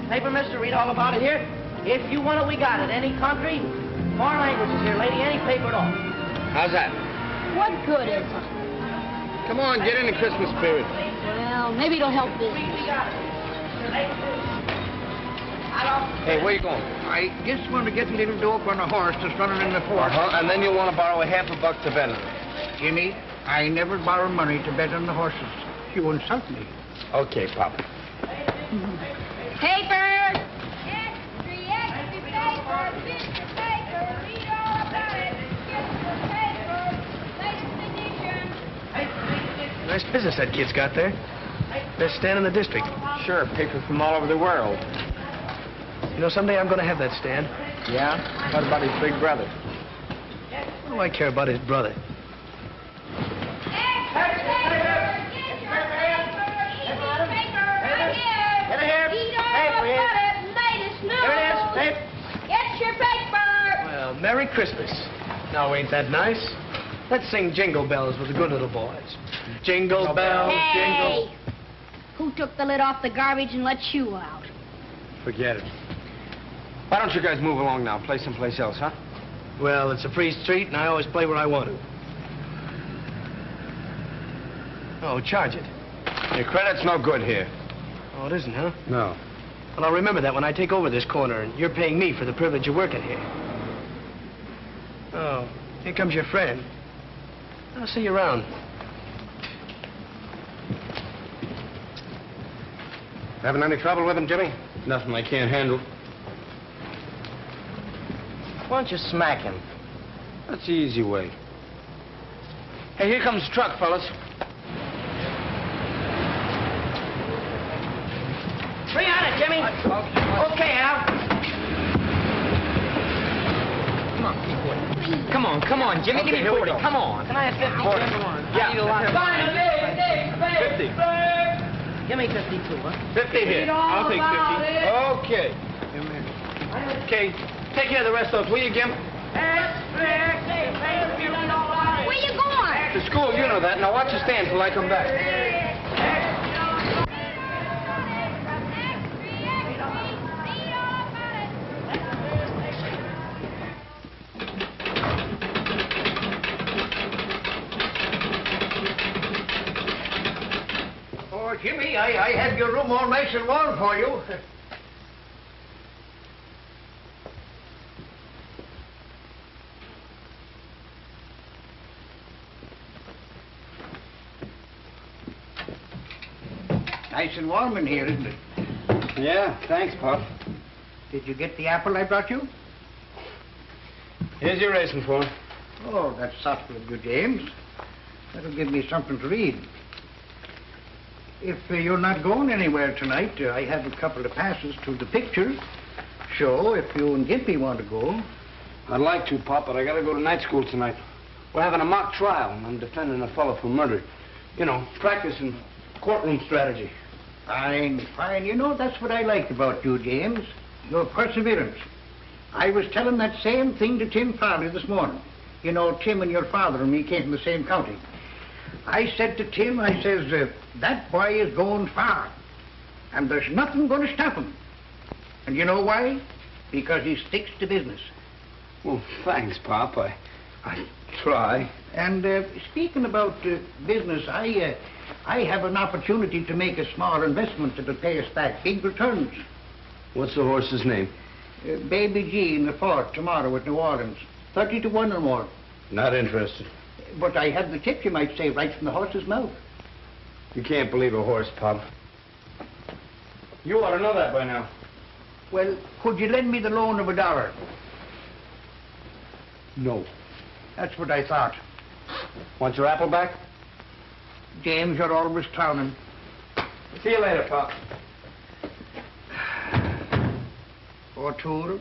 Paper, mister, read all about it here. If you want it, we got it. Any country, foreign languages here, lady, any paper at all. How's that? What good is it? Come on, get in the Christmas spirit. Well, maybe it'll help business. We got it. Hey, where you going? I just want to get a little dope on a horse that's running in the fort. And then you'll want to borrow $50 to bet on it. Jimmy, I never borrow money to bet on the horses. You insult me. Okay, Pop. Papers! Extra paper, picture paper, read all about it. Extra paper, latest edition. Nice business that kid's got there. Best stand in the district. Sure, paper from all over the world. You know, someday I'm going to have that stand. Yeah? What about his big brother? What do I care about his brother? Well, Merry Christmas. Now, ain't that nice? Let's sing Jingle Bells with the good little boys. Jingle bells, jingle... Hey! Who took the lid off the garbage and let you out? Forget it. Why don't you guys move along now? Play someplace else, huh? Well, it's a free street, and I always play where I want to. Oh, charge it. Your credit's no good here. Oh, it isn't, huh? No. Well, I'll remember that when I take over this corner, and you're paying me for the privilege of working here. Oh, here comes your friend. I'll see you around. Having any trouble with him, Jimmy? Nothing I can't handle. Why don't you smack him? That's the easy way. Hey, here comes the truck, fellas. Bring on it, Jimmy. Okay, Al. Come on, Jimmy, give me 40. Come on. Can I have 50? 40. Yeah. Fine, 50. Give me 52, huh? 50 here. I'll take 50. Okay. Okay. Take care of the rest of those, will you, Gimp? Where you going? To school, you know that. Now watch your stand till I come back. Oh, Jimmy, I have your room all nice and warm for you. Nice and warm in here, isn't it? Yeah, thanks, Pop. Did you get the apple I brought you? Here's your racing form. Oh, that's thoughtful of you, James. That'll give me something to read. If you're not going anywhere tonight, I have a couple of passes to the picture show if you and Gimpy want to go. I'd like to, Pop, but I gotta go to night school tonight. We're having a mock trial, and I'm defending a fellow for murder. You know, practicing courtroom strategy. Fine, fine. You know, that's what I like about you, James. Your perseverance. I was telling that same thing to Tim Farley this morning. You know, Tim and your father and me came from the same county. I said to Tim, I says, that boy is going far. And there's nothing going to stop him. And you know why? Because he sticks to business. Well, thanks, Pop. I try. And speaking about business, I have an opportunity to make a small investment that'll pay us back big returns. What's the horse's name? Baby G in the fort tomorrow at New Orleans. 30 to 1 or more. Not interested. But I had the tip, you might say, right from the horse's mouth. You can't believe a horse, Pop. You ought to know that by now. Well, could you lend me the loan of $1? No. That's what I thought. Want your apple back? James, you're always clowning. See you later, Pop. O'Toole,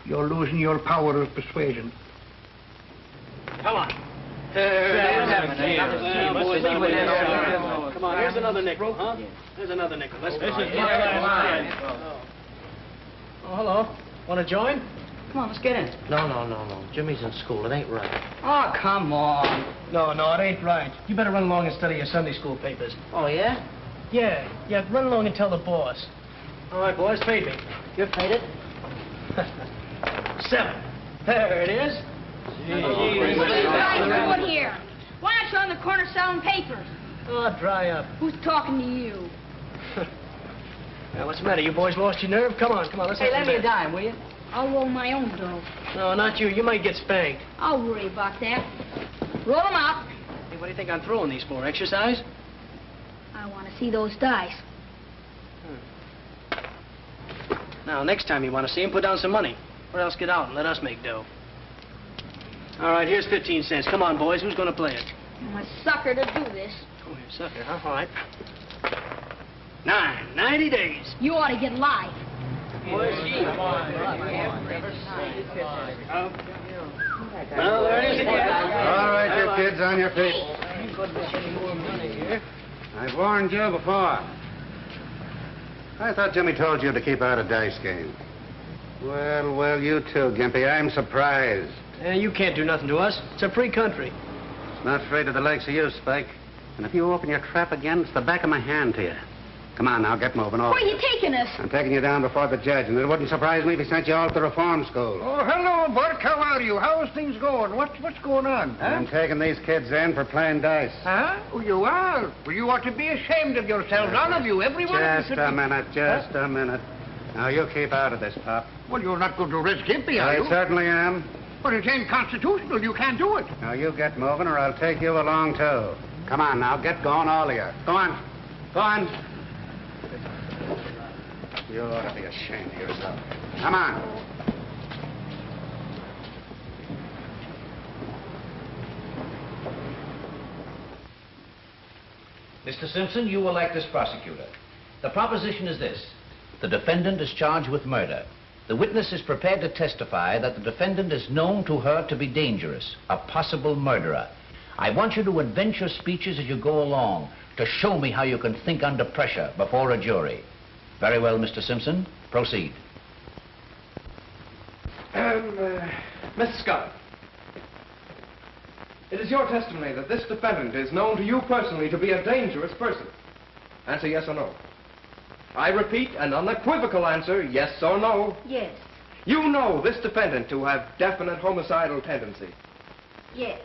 you're losing your power of persuasion. Come on. Come on, here's another nickel, huh? Here's another nickel. Let's go. Oh, hello. Want to join? Come on, let's get in. No. Jimmy's in school. It ain't right. Oh, come on. No, it ain't right. You better run along and study your Sunday school papers. Oh, yeah? Yeah, run along and tell the boss. All right, boys, fade me. You're faded. 7. There it is. What are you guys doing here? Why aren't you on the corner selling papers? Oh, dry up. Who's talking to you? Now, what's the matter? You boys lost your nerve? Come on, let's Hey, have lend some me a bets. dime, will you? I'll roll my own dough. No, not you. You might get spanked. I'll worry about that. Roll 'em out. Hey, what do you think I'm throwing these for? Exercise? I want to see those dice. Now, next time you want to see him, put down some money. Or else get out and let us make dough. All right, here's 15 cents. Come on, boys. Who's going to play it? I'm a sucker to do this. Oh, you're a sucker, huh? All right. 90 days. You ought to get live. Well, there it is again. All right, you kids, on your feet. I've warned you before. I thought Jimmy told you to keep out of dice games. Well, you too, Gimpy. I'm surprised. You can't do nothing to us. It's a free country. It's not afraid of the likes of you, Spike. And if you open your trap again, it's the back of my hand to you. Come on now, get moving. Where are you taking us? I'm taking you down before the judge, and it wouldn't surprise me if he sent you all to reform school. Oh, hello, Bert. How are you? How's things going? What's going on, huh? I'm taking these kids in for playing dice. Huh? Oh, you are? Well, you ought to be ashamed of yourselves, all of you, every one of you. Just a minute, just a minute. Now, you keep out of this, Pop. Well, you're not going to arrest Gimpy, are I you? certainly am. But it ain't constitutional. You can't do it. Now, you get moving, or I'll take you along, too. Come on, now, get going, all of you. Go on. Go on. You ought to be ashamed of yourself. Come on. Mr. Simpson, you will act as prosecutor. The proposition is this. The defendant is charged with murder. The witness is prepared to testify that the defendant is known to her to be dangerous, a possible murderer. I want you to invent your speeches as you go along to show me how you can think under pressure before a jury. Very well, Mr. Simpson. Proceed. Mr. Scott, it is your testimony that this defendant is known to you personally to be a dangerous person. Answer yes or no. I repeat, an unequivocal answer, yes or no. Yes. You know this defendant to have definite homicidal tendency. Yes.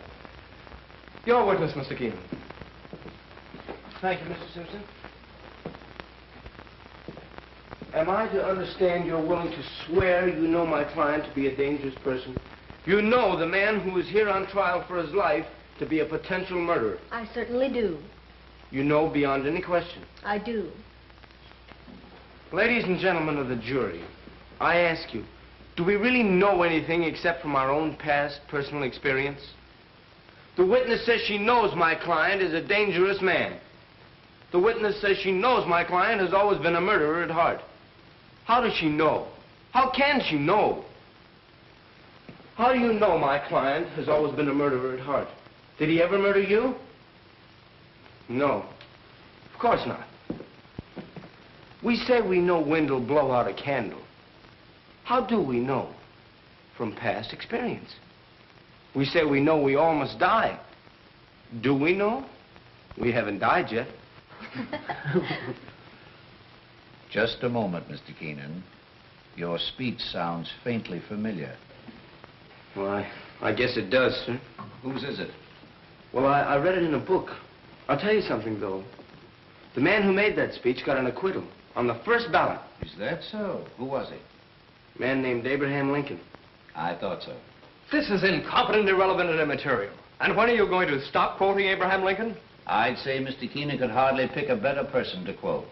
Your witness, Mr. Keenan. Thank you, Mr. Simpson. Am I to understand you're willing to swear you know my client to be a dangerous person? You know the man who is here on trial for his life to be a potential murderer. I certainly do. You know beyond any question. I do. Ladies and gentlemen of the jury, I ask you, do we really know anything except from our own past personal experience? The witness says she knows my client is a dangerous man. The witness says she knows my client has always been a murderer at heart. How does she know? How can she know? How do you know my client has always been a murderer at heart? Did he ever murder you? No. Of course not. We say we know wind will blow out a candle. How do we know? From past experience. We say we know we all must die. Do we know? We haven't died yet. Just a moment, Mr. Keenan. Your speech sounds faintly familiar. Well, I guess it does, sir. Whose is it? Well, I read it in a book. I'll tell you something, though. The man who made that speech got an acquittal on the first ballot. Is that so? Who was he? A man named Abraham Lincoln. I thought so. This is incompetent, irrelevant, and immaterial. And when are you going to stop quoting Abraham Lincoln? I'd say Mr. Keenan could hardly pick a better person to quote.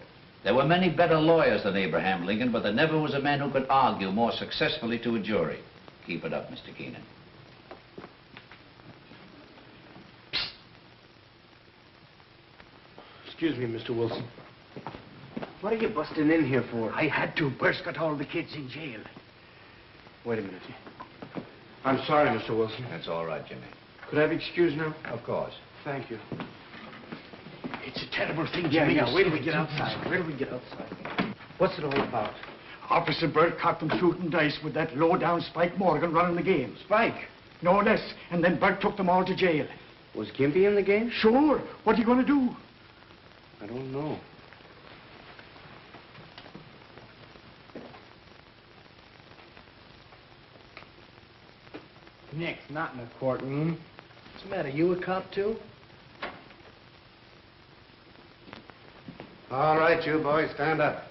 There were many better lawyers than Abraham Lincoln, but there never was a man who could argue more successfully to a jury. Keep it up, Mr. Keenan. Excuse me, Mr. Wilson. What are you busting in here for? I had to. Burst got all the kids in jail. Wait a minute. I'm sorry, Mr. Wilson. That's all right, Jimmy. Could I have excused now? Of course. Thank you. It's a terrible thing, Jimmy. Wait till we get outside. Wait till we get outside. What's it all about? Officer Burt caught them shooting dice with that low-down Spike Morgan running the game. Spike. No less. And then Burt took them all to jail. Was Gimpy in the game? Sure. What are you going to do? I don't know. Nix, not in the courtroom. What's the matter? You a cop, too? All right, you boys, stand up.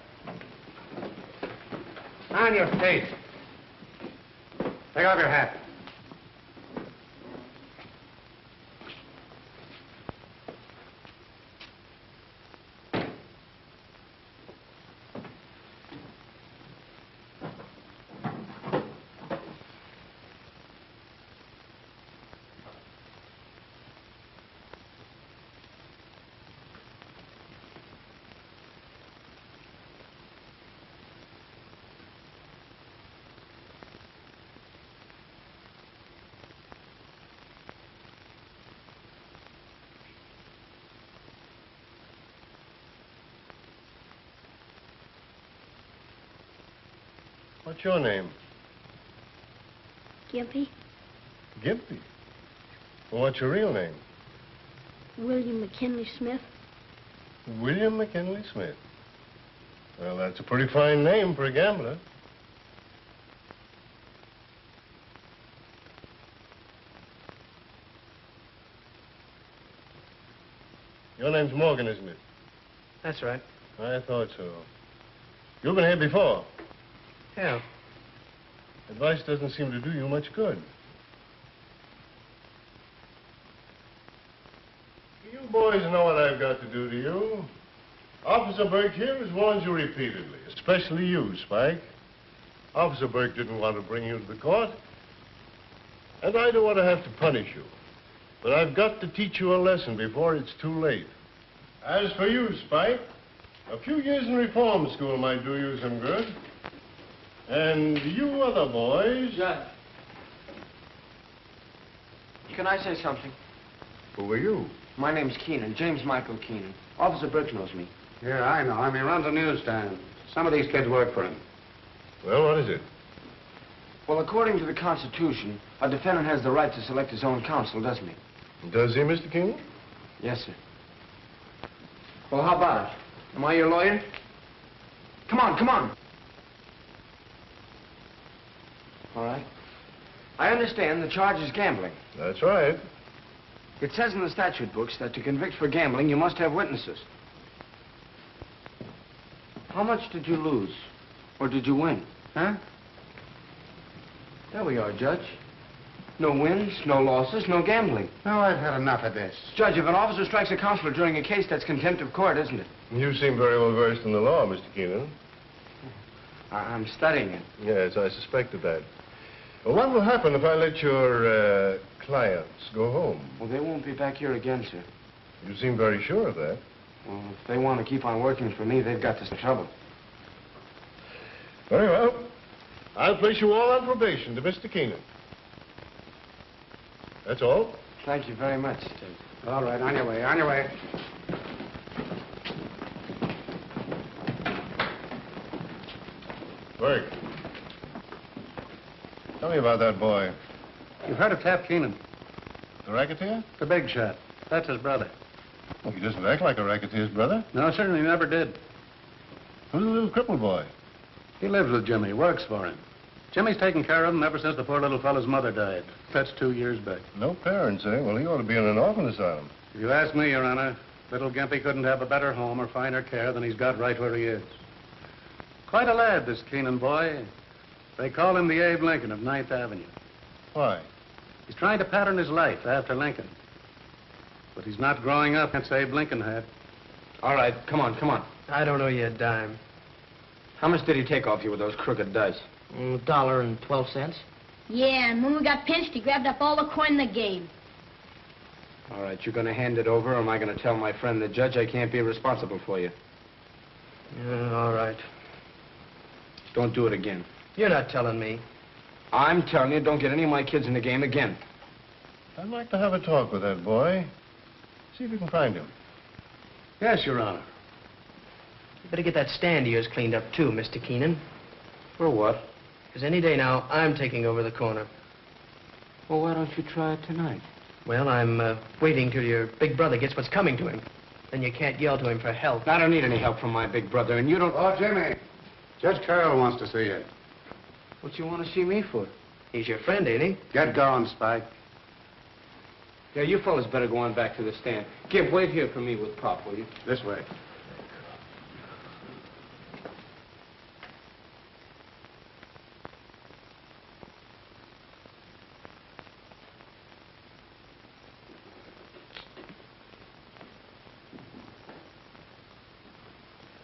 On your face. Take off your hat. What's your name? Gimpy, Gimpy. Well, what's your real name? William McKinley Smith. William McKinley Smith. Well, that's a pretty fine name for a gambler. Your name's Morgan, isn't it? That's right. I thought so. You've been here before. Yeah. Advice doesn't seem to do you much good. You boys know what I've got to do to you. Officer Burke here has warned you repeatedly, especially you, Spike. Officer Burke didn't want to bring you to the court, and I don't want to have to punish you. But I've got to teach you a lesson before it's too late. As for you, Spike, a few years in reform school might do you some good. And you other boys... Judge. Can I say something? Who are you? My name's Keenan, James Michael Keenan. Officer Burke knows me. Yeah, I know him. He runs a newsstand. Some of these kids work for him. Well, what is it? Well, according to the Constitution, a defendant has the right to select his own counsel, doesn't he? Does he, Mr. Keenan? Yes, sir. Well, how about it? Am I your lawyer? Come on, come on. All right. I understand the charge is gambling. That's right. It says in the statute books that to convict for gambling, you must have witnesses. How much did you lose? Or did you win? Huh? There we are, Judge. No wins, no losses, no gambling. No, I've had enough of this. Judge, if an officer strikes a counselor during a case, that's contempt of court, isn't it? You seem very well versed in the law, Mr. Keenan. I'm studying it. Yes, I suspected that. Well, what will happen if I let your clients go home? Well, they won't be back here again, sir. You seem very sure of that. Well, if they want to keep on working for me, they've got some trouble. Very well. I'll place you all on probation to Mr. Keenan. That's all. Thank you very much. All right, on your way, on your way. Burke. Tell me about that boy. You've heard of Tap Keenan, The racketeer? the big shot. That's his brother. Well, he doesn't act like a racketeer's brother. No, certainly never did. Who's the little crippled boy? He lives with Jimmy, works for him. Jimmy's taken care of him ever since the poor little fellow's mother died. That's 2 years back. No parents, eh? Well, he ought to be in an orphan asylum. If you ask me, Your Honor, little Gimpy couldn't have a better home or finer care than he's got right where he is. Quite a lad, this Keenan boy. They call him the Abe Lincoln of 9th Avenue. Why? He's trying to pattern his life after Lincoln. But he's not growing up as Abe Lincoln had. All right, come on, come on. I don't owe you a dime. How much did he take off you with those crooked dice? $1.12. Yeah, and when we got pinched, he grabbed up all the coin in the game. All right, you're going to hand it over, or am I going to tell my friend the judge I can't be responsible for you? All right. Don't do it again. You're not telling me. I'm telling you, don't get any of my kids in the game again. I'd like to have a talk with that boy. See if you can find him. Yes, Your Honor. You better get that stand of yours cleaned up, too, Mr. Keenan. For what? Because any day now, I'm taking over the corner. Well, why don't you try it tonight? Well, I'm waiting till your big brother gets what's coming to him. Then you can't yell to him for help. I don't need any help from my big brother, and you don't... Oh, Jimmy. Judge Carroll wants to see you. What you want to see me for? He's your friend, ain't he? Get going, Spike. Yeah, you fellas better go on back to the stand. Gimp, wait here for me with Pop, will you? This way.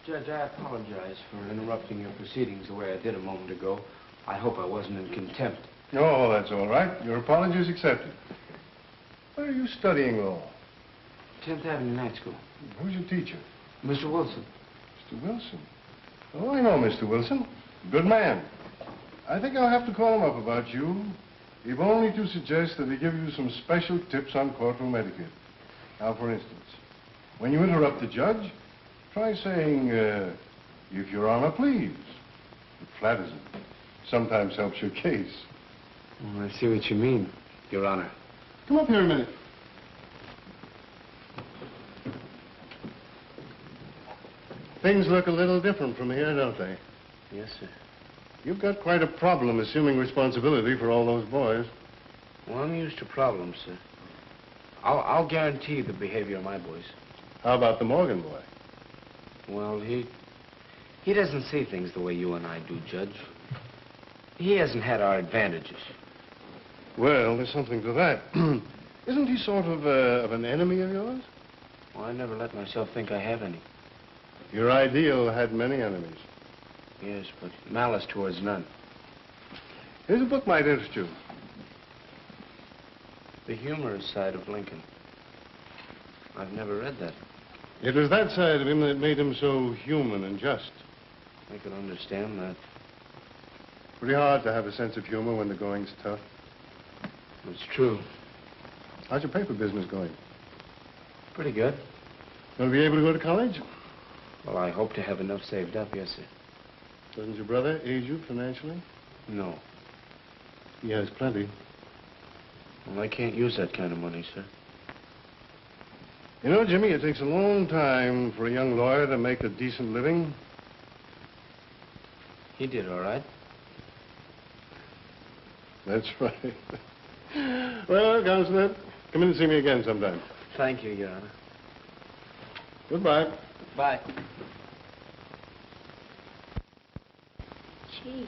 Judge, I apologize for interrupting your proceedings the way I did a moment ago. I hope I wasn't in contempt. Oh, that's all right. Your apology is accepted. Where are you studying law? 10th Avenue Night School. Who's your teacher? Mr. Wilson. Mr. Wilson. Oh, I know Mr. Wilson. Good man. I think I'll have to call him up about you, if only to suggest that he give you some special tips on courtroom etiquette. Now, for instance, when you interrupt the judge, try saying, if Your Honor, please. It flatters him. Sometimes helps your case. Oh, I see what you mean, Your Honor. Come up here a minute. Things look a little different from here, don't they? Yes, sir. You've got quite a problem assuming responsibility for all those boys. Well, I'm used to problems, sir. I'll guarantee the behavior of my boys. How about the Morgan boy? Well, he doesn't see things the way you and I do, Judge. He hasn't had our advantages. Well, there's something to that. Isn't he sort of an enemy of yours? Well, I never let myself think I have any. Your ideal had many enemies. Yes, but malice towards none. Here's a book might interest you. The humorous side of Lincoln. I've never read that. It was that side of him that made him so human and just. I can understand that. Pretty hard to have a sense of humor when the going's tough. It's true. How's your paper business going? Pretty good. Gonna be able to go to college? Well, I hope to have enough saved up, yes, sir. Doesn't your brother aid you financially? No. He has plenty. Well, I can't use that kind of money, sir. You know, Jimmy, it takes a long time for a young lawyer to make a decent living. He did all right. That's right. Well, Counselor, come in and see me again sometime. Thank you, Your Honor. Goodbye. Bye. Gee,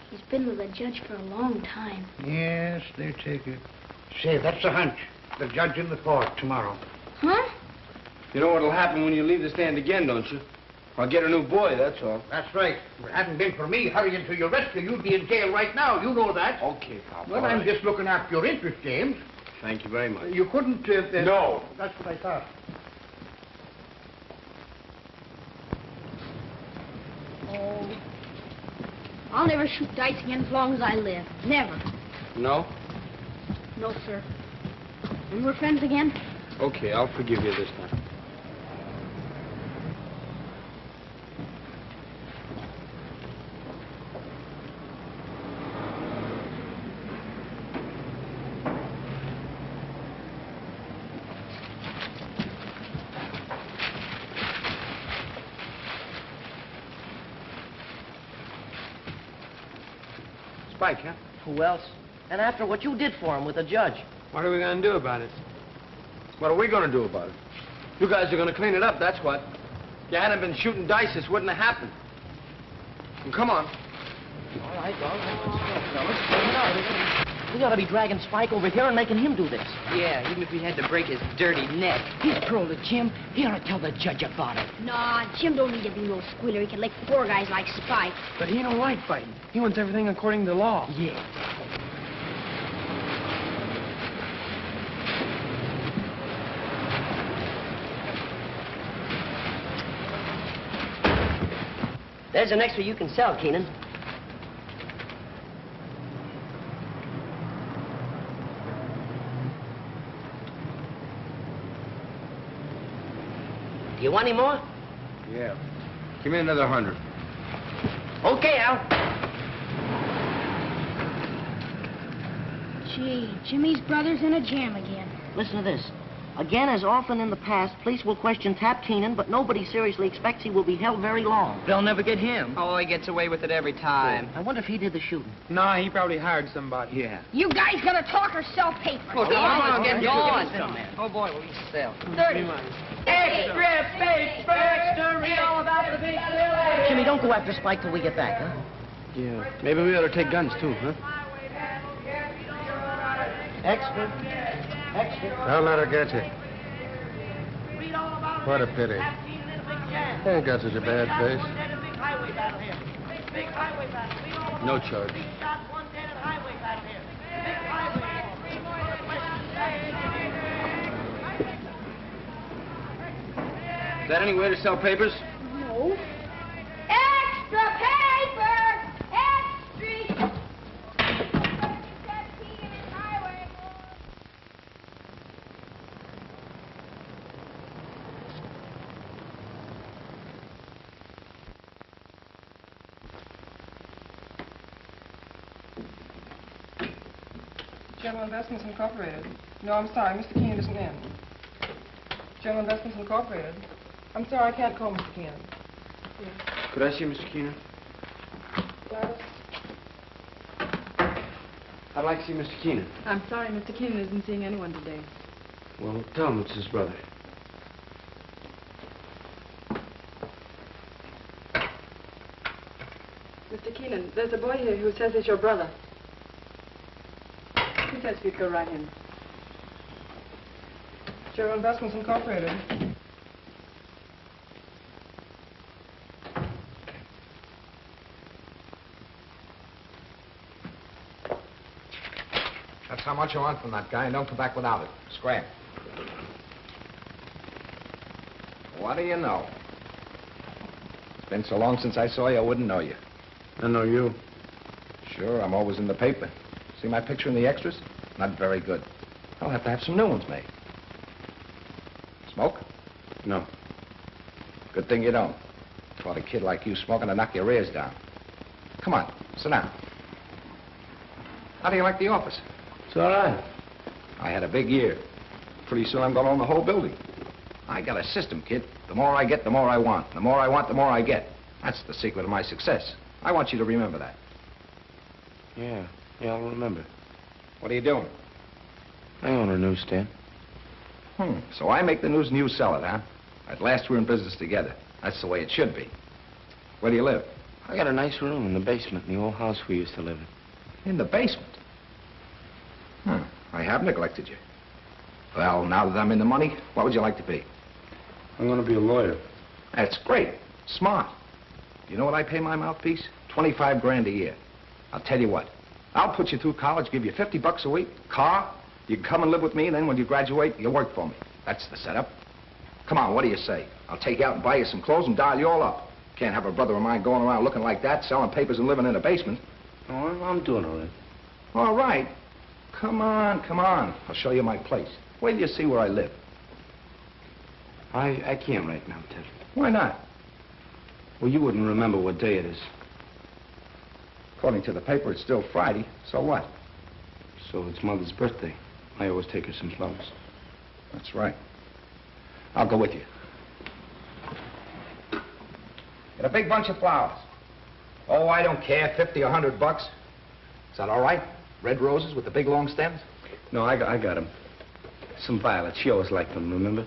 he's been with the judge for a long time. Yes, they take it. Say, that's a hunch. The judge in the court tomorrow. Huh? You know what'll happen when you leave the stand again, don't you? I'll get a new boy, that's all. That's right. If it hadn't been for me hurrying to your rescue, you'd be in jail right now. You know that. Okay, Pop. Well, I'm just looking after your interest, James. Thank you very much. You couldn't... No. That's what I thought. Oh. I'll never shoot dice again as long as I live. Never. No? No, sir. When we're friends again? Okay, I'll forgive you this time. Spike, huh? Who else? And after what you did for him with the judge. What are we going to do about it? What are we going to do about it? You guys are going to clean it up, that's what. If you hadn't been shooting dice, this wouldn't have happened. And come on. All right, let's go, fellas. Clean it up. We ought to be dragging Spike over here and making him do this. Yeah, even if we had to break his dirty neck. He's pro to Jim. He ought to tell the judge about it. Nah, Jim don't need to be no squealer. He can lick four guys like Spike. But he don't like fighting. He wants everything according to law. Yeah. There's an extra you can sell, Keenan. Do you want any more? Yeah. Give me another 100. Okay, Al. Gee, Jimmy's brother's in a jam again. Listen to this. Again, as often in the past, police will question Tap Keenan, but nobody seriously expects he will be held very long. They'll never get him. Oh, he gets away with it every time. I wonder if he did the shooting. Nah, he probably hired somebody. Yeah. You guys gonna talk or sell papers? Well, come on, get going. Oh, boy, what we sell. 30. Extra paper, extra read all about the big village. Jimmy, don't go after Spike till we get back, huh? Yeah, maybe we ought to take guns, too, huh? Extra. Extra. Don't let her get you. What a pity. Ain't got such a bad face. No charge. Is that any way to sell papers? No. Extra paper! Extra! General Investments Incorporated. No, I'm sorry, Mr. Keenan isn't in. General Investments Incorporated. I'm sorry, I can't call Mr. Keenan. Yeah. Could I see Mr. Keenan? Gladys? I'd like to see Mr. Keenan. I'm sorry, Mr. Keenan isn't seeing anyone today. Well, tell him it's his brother. Mr. Keenan, there's a boy here who says he's your brother. He says you'd go right in. General Investments Incorporated. That's how much you want from that guy, and don't come back without it. Scram. What do you know? It's been so long since I saw you, I wouldn't know you. I know you. Sure, I'm always in the paper. See my picture in the extras? Not very good. I'll have to have some new ones made. Smoke? No. Good thing you don't. Caught a kid like you smoking to knock your ears down. Come on, sit down. How do you like the office? It's all right. I had a big year. Pretty soon I'm going to own the whole building. I got a system, kid. The more I get, the more I want. The more I want, the more I get. That's the secret of my success. I want you to remember that. Yeah, I'll remember. What are you doing? I own a newsstand. So I make the news and you sell it, huh? At last we're in business together. That's the way it should be. Where do you live? I got a nice room in the basement in the old house we used to live in. In the basement? I have neglected you. Well, now that I'm in the money, what would you like to be? I'm going to be a lawyer. That's great. Smart. You know what I pay my mouthpiece? 25 grand a year. I'll tell you what. I'll put you through college, give you $50 a week, car. You can come and live with me, and then when you graduate, you work for me. That's the setup. Come on, what do you say? I'll take you out and buy you some clothes and dial you all up. Can't have a brother of mine going around looking like that, selling papers and living in a basement. Oh, I'm doing all right. All right. Come on, come on. I'll show you my place. Wait till you see where I live. I can't right now, Ted. Why not? Well, you wouldn't remember what day it is. According to the paper, it's still Friday. So what? So it's Mother's birthday. I always take her some flowers. That's right. I'll go with you. Get a big bunch of flowers. Oh, I don't care, 50 or $100. Is that all right? Red roses with the big long stems? No, I got them. Some violets. She always liked them, remember?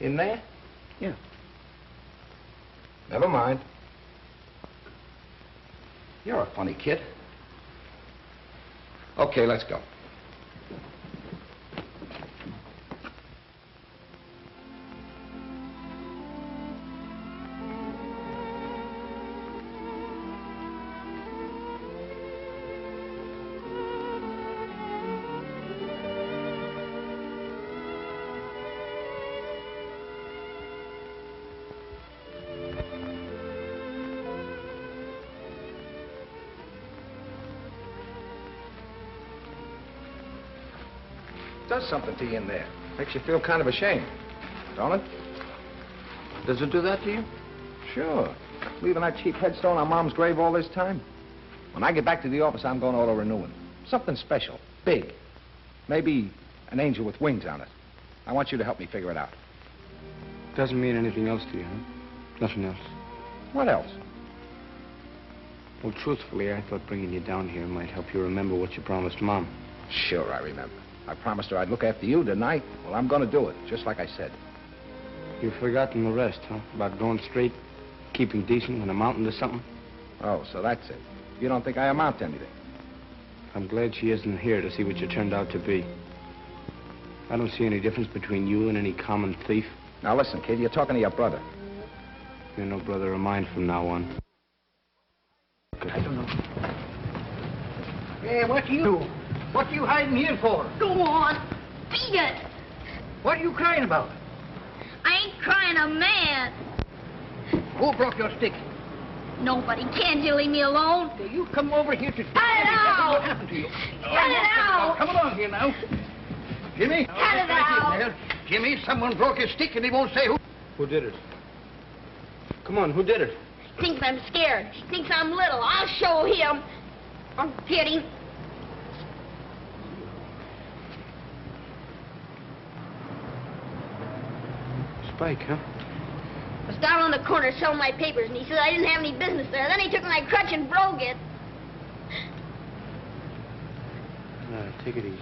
In there? Yeah. Never mind. You're a funny kid. Okay, let's go. Does something to you in there. Makes you feel kind of ashamed, don't it? Does it do that to you? Sure. Leaving that cheap headstone on Mom's grave all this time. When I get back to the office, I'm going to auto-renewing. Something special, big. Maybe an angel with wings on it. I want you to help me figure it out. Doesn't mean anything else to you, huh? Nothing else. What else? Well, truthfully, I thought bringing you down here might help you remember what you promised Mom. Sure, I remember. I promised her I'd look after you tonight. Well, I'm going to do it, just like I said. You've forgotten the rest, huh? About going straight, keeping decent, and amounting to something? Oh, so that's it. You don't think I amount to anything? I'm glad she isn't here to see what you turned out to be. I don't see any difference between you and any common thief. Now, listen, kid, you're talking to your brother. You're no brother of mine from now on. I don't know. Hey, what you hiding here for? Go on. Beat it. What are you crying about? I ain't crying, I'm mad. Who broke your stick? Nobody. Can't you leave me alone? Hey, you come over here to... Cut it out! What happened to you? Cut it out! Come along here now. Jimmy? Cut it out! Jimmy, someone broke his stick and he won't say who. Who did it? Come on, who did it? Thinks I'm scared. Thinks I'm little. I'll show him. I'll get him. Spike, huh? I was down on the corner selling my papers, and he said I didn't have any business there. Then he took my crutch and broke it. Take it easy.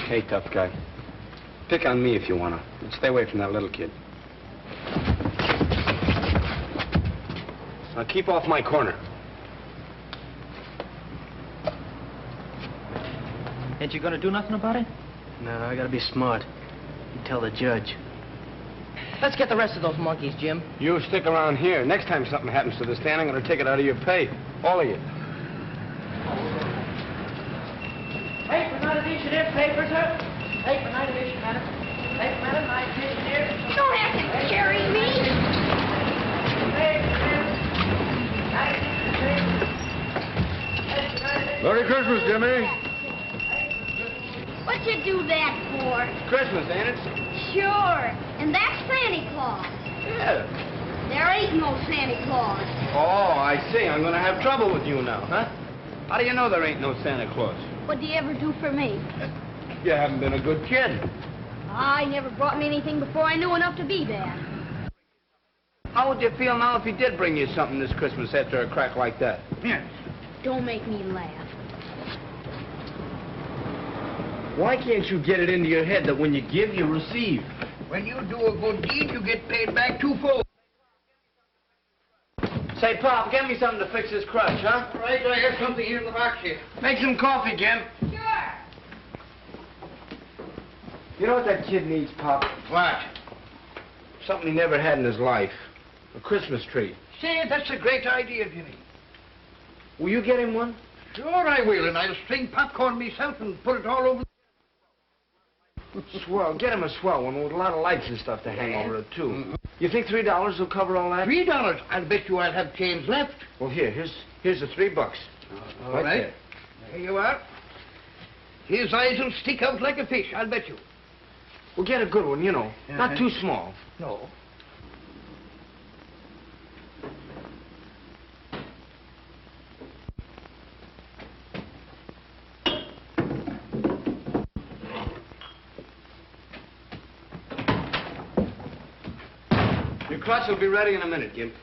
Hey, tough guy. Pick on me if you wanna. And stay away from that little kid. Now keep off my corner. Ain't you gonna do nothing about it? No, I gotta be smart. You tell the judge. Let's get the rest of those monkeys, Jim. You stick around here. Next time something happens to the stand, I'm gonna take it out of your pay. All of you. Paper, not edition here, paper, sir. Paper, not edition, madam. Paper, madam, not edition here. You don't have to carry me. Merry Christmas, Jimmy. What'd you do that for? Christmas, ain't it? Sure. And that's Santa Claus. Yeah. There ain't no Santa Claus. Oh, I see. I'm gonna have trouble with you now, huh? How do you know there ain't no Santa Claus? What'd you ever do for me? You haven't been a good kid. I never brought me anything before I knew enough to be bad. How would you feel now if he did bring you something this Christmas after a crack like that? Yes. Don't make me laugh. Why can't you get it into your head that when you give, you receive? When you do a good deed, you get paid back twofold. Say, Pop, get me something to fix this crutch, huh? Right, I have something here in the box here. Make some coffee, Gimp. Sure. You know what that kid needs, Pop? What? Something he never had in his life. A Christmas tree. Say, that's a great idea, Jimmy. Will you get him one? Sure I will, and I'll string popcorn myself and put it all over. Swell. Get him a swell one with a lot of lights and stuff to hang over it, too. Mm-hmm. You think $3 will cover all that? $3? I'll bet you I'll have change left. Well, here's the $3. All right. There you are. His eyes will stick out like a fish, I'll bet you. Well, get a good one, you know. Not too small. No. Your crutch will be ready in a minute, Gimp.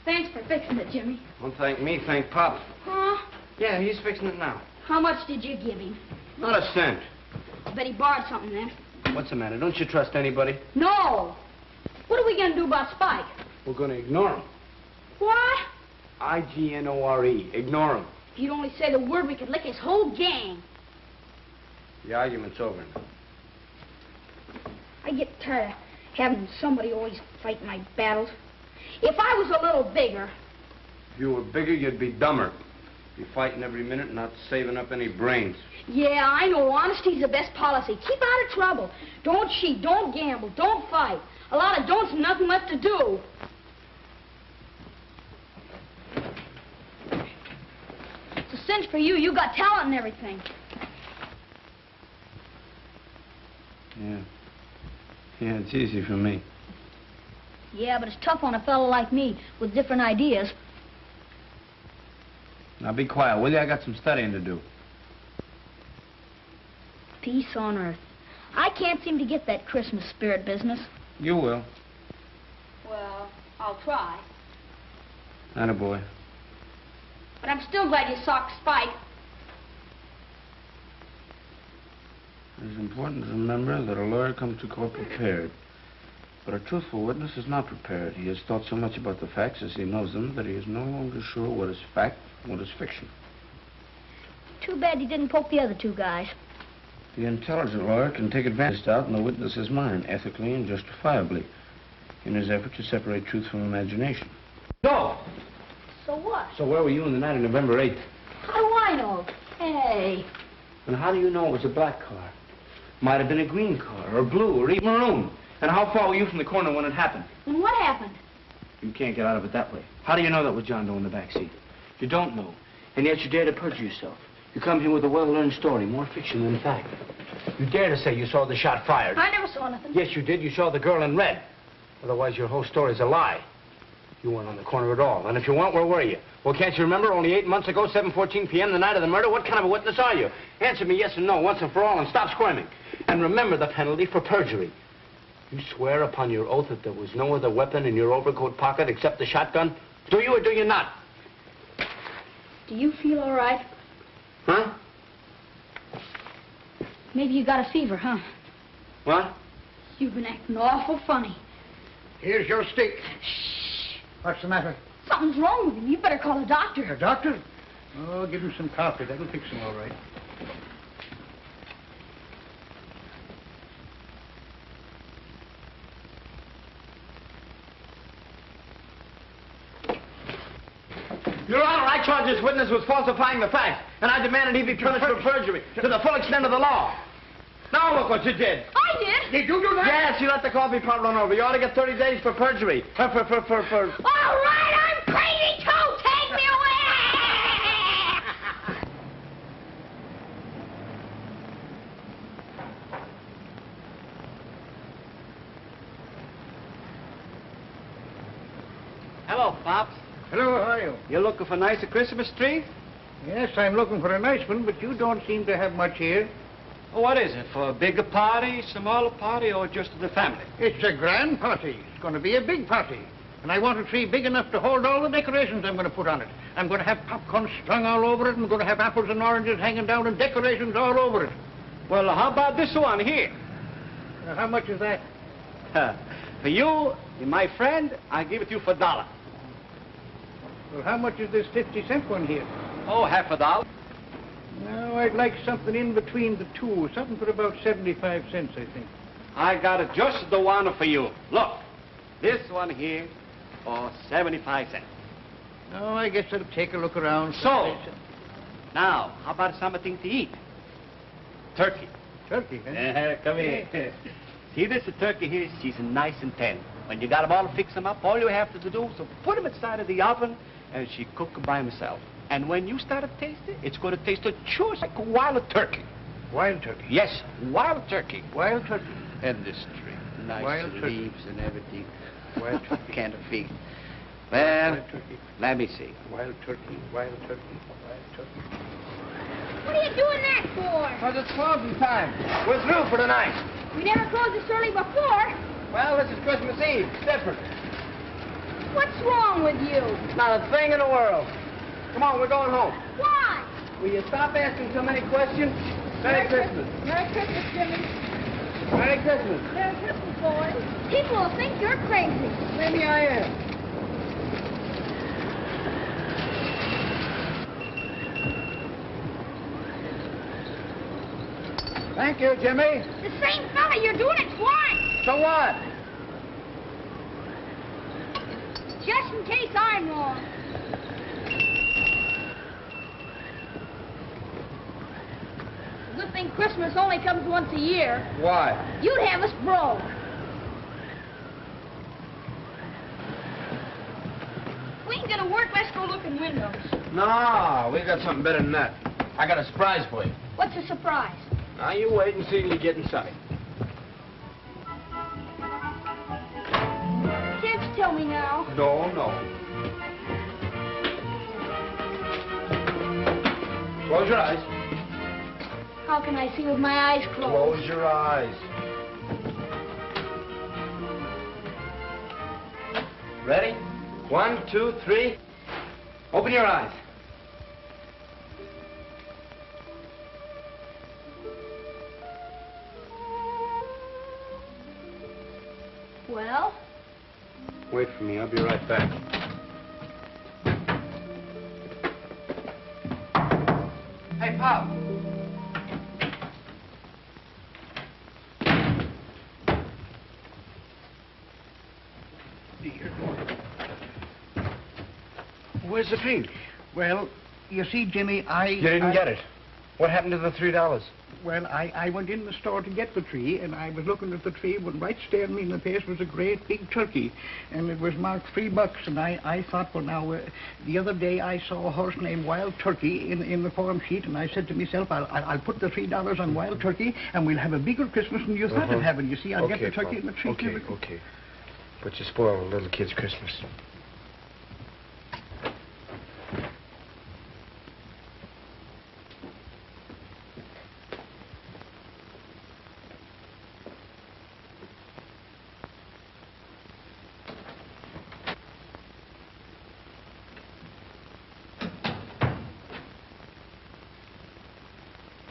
Thanks for fixing it, Jimmy. Don't thank me, thank Pop. Huh? Yeah, he's fixing it now. How much did you give him? Not a cent. I bet he borrowed something then. What's the matter? Don't you trust anybody? No. What are we going to do about Spike? We're going to ignore him. What? I-G-N-O-R-E. Ignore him. If you'd only say the word, we could lick his whole gang. The argument's over now. I get tired of having somebody always fight my battles. If I was a little bigger... If you were bigger, you'd be dumber. Be fighting every minute and not saving up any brains. Yeah, I know. Honesty's the best policy. Keep out of trouble. Don't cheat. Don't gamble. Don't fight. A lot of don'ts and nothing left to do. It's a cinch for you. You got talent and everything. Yeah, it's easy for me. Yeah, but it's tough on a fellow like me with different ideas. Now be quiet, will you? I got some studying to do. Peace on earth. I can't seem to get that Christmas spirit business. You will. Well, I'll try. Attaboy. But I'm still glad you socked Spike. It's important to remember that a lawyer comes to court prepared. But a truthful witness is not prepared. He has thought so much about the facts as he knows them that he is no longer sure what is fact and what is fiction. Too bad you didn't poke the other two guys. The intelligent lawyer can take advantage of doubt in the witness's mind, ethically and justifiably, in his effort to separate truth from imagination. No! So what? So where were you on the night of November 8th? How do I know? Hey. And how do you know it was a black car? Might have been a green car, or blue, or even maroon. And how far were you from the corner when it happened? And what happened? You can't get out of it that way. How do you know that was John Doe in the back seat? You don't know. And yet you dare to perjure yourself. You come here with a well-learned story, more fiction than fact. You dare to say you saw the shot fired. I never saw nothing. Yes, you did. You saw the girl in red. Otherwise, your whole story's a lie. You weren't on the corner at all. And if you weren't, where were you? Well, can't you remember only 8 months ago, 7:14 p.m., the night of the murder? What kind of a witness are you? Answer me yes or no once and for all and stop squirming. And remember the penalty for perjury. You swear upon your oath that there was no other weapon in your overcoat pocket except the shotgun? Do you or do you not? Do you feel all right? Huh? Maybe you got a fever, huh? What? You've been acting awful funny. Here's your stick. Shh. What's the matter? Something's wrong with him. You better call a doctor. A doctor? Oh, give him some coffee. That'll fix him all right. Your Honor, I charge this witness with falsifying the facts, and I demanded he be punished for perjury to the full extent of the law. Now look what you did. I did? Did you do that? Yes, you let the coffee pot run over. You ought to get 30 days for perjury. For... All right, I'm crazy too. Take me away. Hello, Pops. Hello, how are you? You looking for a nicer Christmas tree? Yes, I'm looking for a nice one, but you don't seem to have much here. Oh, what is it? For a bigger party, smaller party, or just the family? It's a grand party. It's going to be a big party. And I want a tree big enough to hold all the decorations I'm going to put on it. I'm going to have popcorn strung all over it. I'm going to have apples and oranges hanging down and decorations all over it. Well, how about this one here? How much is that? For you, my friend, I give it to you for $1. Well, how much is this 50-cent one here? Oh, $50. No, I'd like something in between the two. Something for about 75 cents, I think. I got it just the one for you. Look, this one here for 75 cents. No, I guess I'll take a look around. So, now, how about something to eat? Turkey. Turkey, huh? Come here. See this turkey here? She's nice and tender. When you got them all fix them up, all you have to do is put them inside of the oven, and she cook by herself. And when you start to taste it, it's going to taste just like wild turkey. Wild turkey? Yes, wild turkey. Wild turkey. And this tree. Nice wild leaves and everything. Wild turkey. Can't feed. Well, wild turkey. Let me see. Wild turkey, wild turkey, wild turkey. What are you doing that for? Because it's closing time. We're through for the night. We never closed this early before. Well, this is Christmas Eve. It's different. What's wrong with you? Not a thing in the world. Come on, we're going home. Why? Will you stop asking so many questions? Merry Christmas. Merry Christmas, Jimmy. Merry Christmas. Merry Christmas, boys. People will think you're crazy. Maybe I am. Thank you, Jimmy. The same fella, you're doing it twice. So what? Just in case I'm wrong. Good thing Christmas only comes once a year. Why? You'd have us broke. We ain't gonna work, let's go look in windows. No, we got something better than that. I got a surprise for you. What's a surprise? Now, you wait and see till you get inside. Can't tell me now. No, no. Close your eyes. How can I see with my eyes closed? Close your eyes. Ready? 1, 2, 3. Open your eyes. Well? Wait for me. I'll be right back. Hey, Pop. Where's the tree? Well, you see, Jimmy, You didn't get it. What happened to the $3? Well, I went in the store to get the tree, and I was looking at the tree when right staring me in the face was a great big turkey, and it was marked $3, and I thought, well, now, the other day I saw a horse named Wild Turkey in the form sheet, and I said to myself, I'll put the $3 on Wild Turkey, and we'll have a bigger Christmas than you thought of having. You see, I'll get the turkey and the tree. Okay. But you spoiled a little kid's Christmas.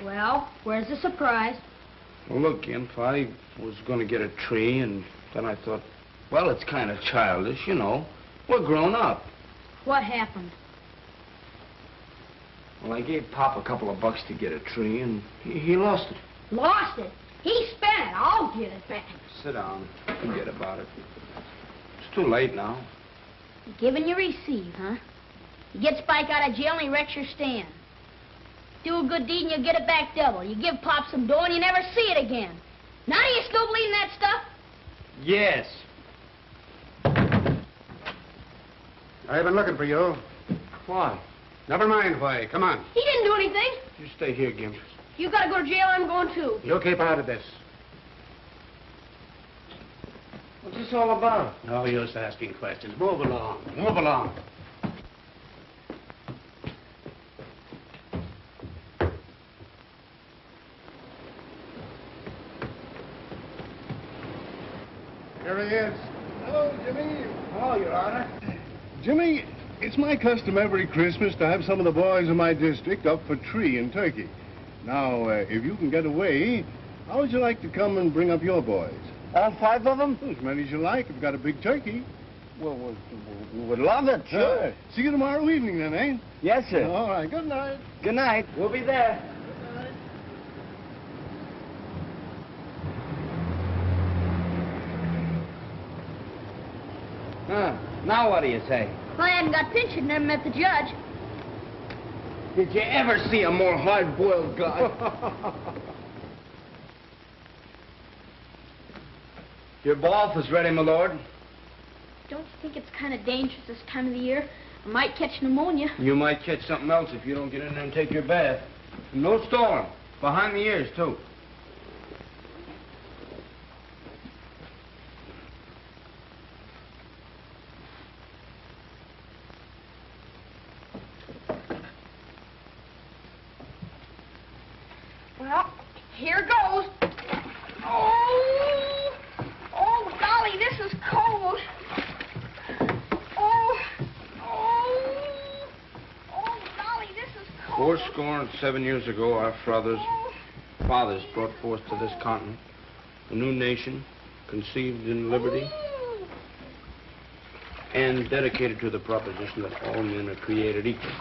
Well, where's the surprise? Well, look, Gimp, I was going to get a tree, and then I thought, well, it's kind of childish, you know. We're grown up. What happened? Well, I gave Pop a couple of bucks to get a tree, and he lost it. Lost it? He spent it. I'll get it back. Sit down. Forget about it. It's too late now. You give and you receive, huh? You get Spike out of jail and he wrecks your stand. Do a good deed and you get it back double. You give Pop some dough and you never see it again. Now do you still believe in that stuff? Yes. I've been looking for you. Why? Never mind why. Come on. He didn't do anything. You stay here, Gimp. You gotta go to jail, I'm going too. You keep out of this. What's this all about? No use asking questions. Move along. Move along. Here he is. Hello, Jimmy. Oh, Your Honor. Jimmy, it's my custom every Christmas to have some of the boys in my district up for tree and turkey. Now, if you can get away, how would you like to come and bring up your boys? All 5 of them? As many as you like. We've got a big turkey. Well, we would love it, sure. See you tomorrow evening then, eh? Yes, sir. All right. Good night. Good night. We'll be there. Now what do you say? Well, I hadn't got pinched and never met the judge. Did you ever see a more hard-boiled guy? Your bath is ready, my lord. Don't you think it's kind of dangerous this time of the year? I might catch pneumonia. You might catch something else if you don't get in there and take your bath. No storm. Behind the ears, too. Well, here goes. Oh, golly, this is cold. Oh, golly, this is cold. 7 years ago, our fathers brought forth to this continent a new nation, conceived in liberty, and dedicated to the proposition that all men are created equal.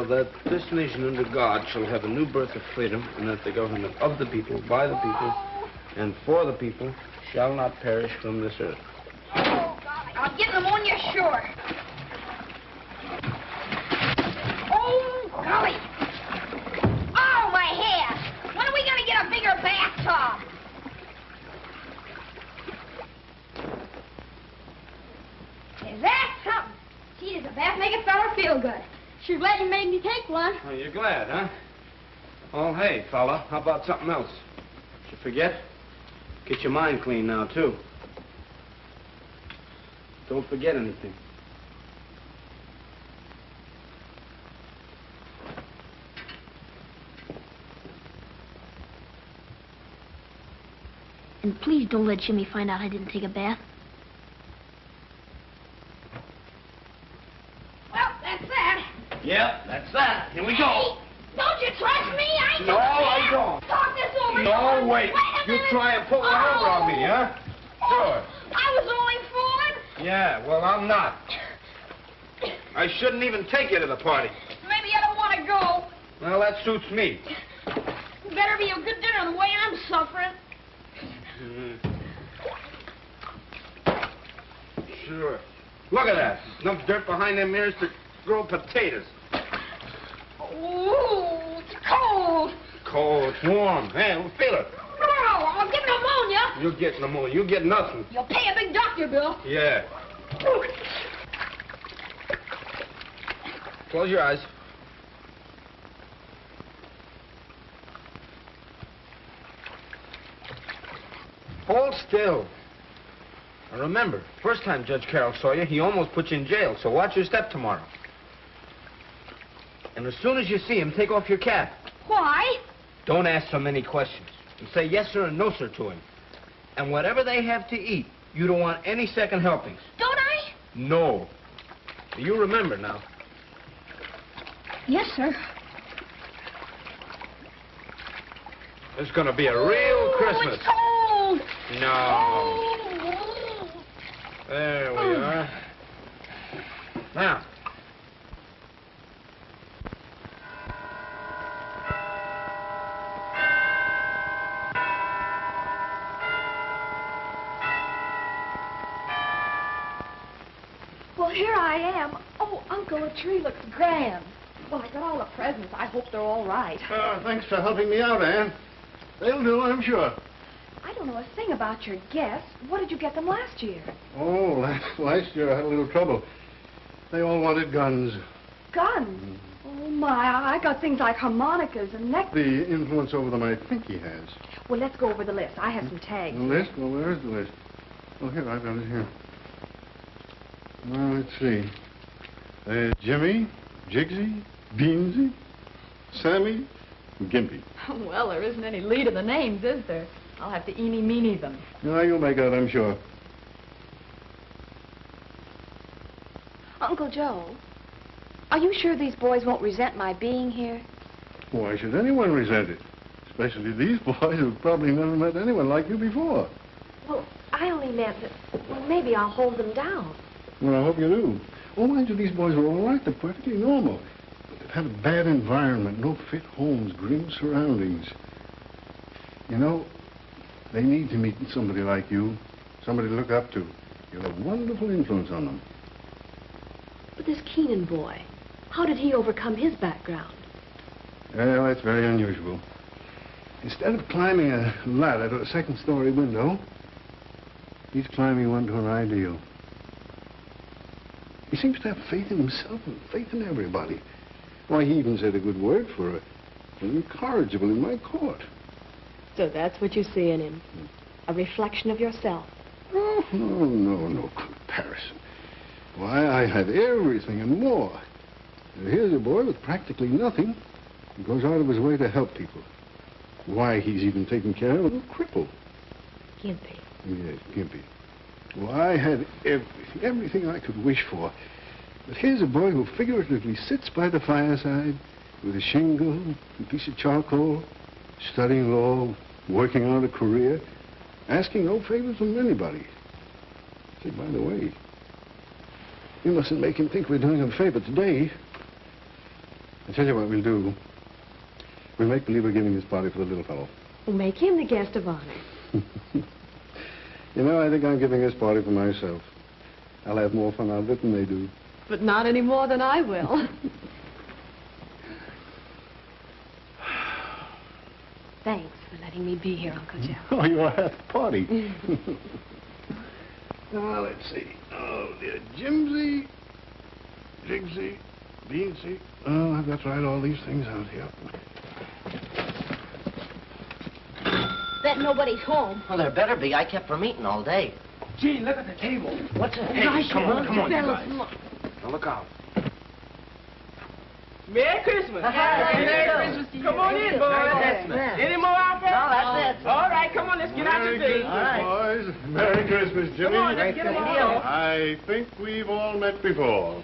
That this nation under God shall have a new birth of freedom, and that the government of the people, by the people, and for the people shall not perish from this earth. Oh, golly, I'll get pneumonia sure. Oh, golly. Oh, my hair. When are we going to get a bigger bathtub? Is that something? glad you made me take one. Oh, you're glad, huh? Oh, hey, fella, how about something else? Did you forget? Get your mind clean now, too. Don't forget anything. And please don't let Jimmy find out I didn't take a bath. Well, that's that. Yep, that's that. Here we go. Don't you trust me? I ain't No, gonna I bath. don't. Talk this over. No, wait. a You minute. try and pull one over on me, huh? Sure. I was only fooling. Yeah, well, I'm not. I shouldn't even take you to the party. Maybe I don't want to go. Well, that suits me. Better be a good dinner the way I'm suffering. Sure. Look at that. Enough dirt behind them ears to grow potatoes. Ooh, it's cold. Cold. It's warm. Hey, feel it. No, I'll get pneumonia. You get pneumonia. You get nothing. You'll pay a big doctor bill. Yeah. Close your eyes. Hold still. Now remember, first time Judge Carroll saw you, he almost put you in jail, so watch your step tomorrow. And as soon as you see him, take off your cap. Why? Don't ask so many questions. And say yes, sir, and no, sir to him. And whatever they have to eat, you don't want any second helpings. Don't I? No. You remember now. Yes, sir. It's gonna be a real Christmas. It's cold. No. There we are. Now. Well, here I am. Oh, Uncle, the tree looks grand. Well, I got all the presents. I hope they're all right. Thanks for helping me out, Anne. They'll do, I'm sure. I don't know a thing about your guests. What did you get them last year? Oh, last year I had a little trouble. They all wanted guns. Guns? Oh, my. I got things like harmonicas and necklaces. The influence over them I think he has. Well, let's go over the list. I have some tags. The list? Well, where's the list? Oh, here, I've got it here. Well, let's see. Jimmy, Jigsy, Beansy, Sammy, Gimpy. Well, there isn't any lead in the names, is there? I'll have to eeny-meeny them. No, you'll make out, I'm sure. Uncle Joe, are you sure these boys won't resent my being here? Why should anyone resent it? Especially these boys who've probably never met anyone like you before. Well, I only meant that, well, maybe I'll hold them down. Well, I hope you do. Oh, mind you, these boys are all right. They're perfectly normal. But they've had a bad environment, no fit homes, grim surroundings. You know, they need to meet somebody like you, somebody to look up to. You'll have wonderful influence on them. But this Keenan boy, how did he overcome his background? Well, that's very unusual. Instead of climbing a ladder to a second-story window, he's climbing one to an ideal. He seems to have faith in himself and faith in everybody. Why, he even said a good word for her. Incorrigible in my court. So that's what you see in him, a reflection of yourself. Oh, no comparison. Why, I had everything and more. And here's a boy with practically nothing who goes out of his way to help people. Why, he's even taken care of a little cripple. Gimpy. Yes, Gimpy. Well, I had everything I could wish for. But here's a boy who figuratively sits by the fireside with a shingle, a piece of charcoal, studying law, working out a career, asking no favors from anybody. Say, by the way, you mustn't make him think we're doing him a favor today. I tell you what we'll do. We'll make believe we're giving this party for the little fellow. We'll make him the guest of honor. You know, I think I'm giving this party for myself. I'll have more fun out of it than they do. But not any more than I will. Thanks for letting me be here, Uncle Joe. Oh, you are at the party. Now, let's see. Oh, dear. Jimsy, Jigsy, Beansy. Oh, I've got to write all these things out here. Bet nobody's home. Well, there better be. I kept from eating all day. Gee, look at the table. What's it? Hey, come on, you guys. Now look out. Merry Christmas. Merry Christmas. Come on in, boys. Any more out there? No, that's it. All right, come on, let's get out your things. Boys. Merry Christmas, Jimmy. Come on, let's get them on. I think we've all met before.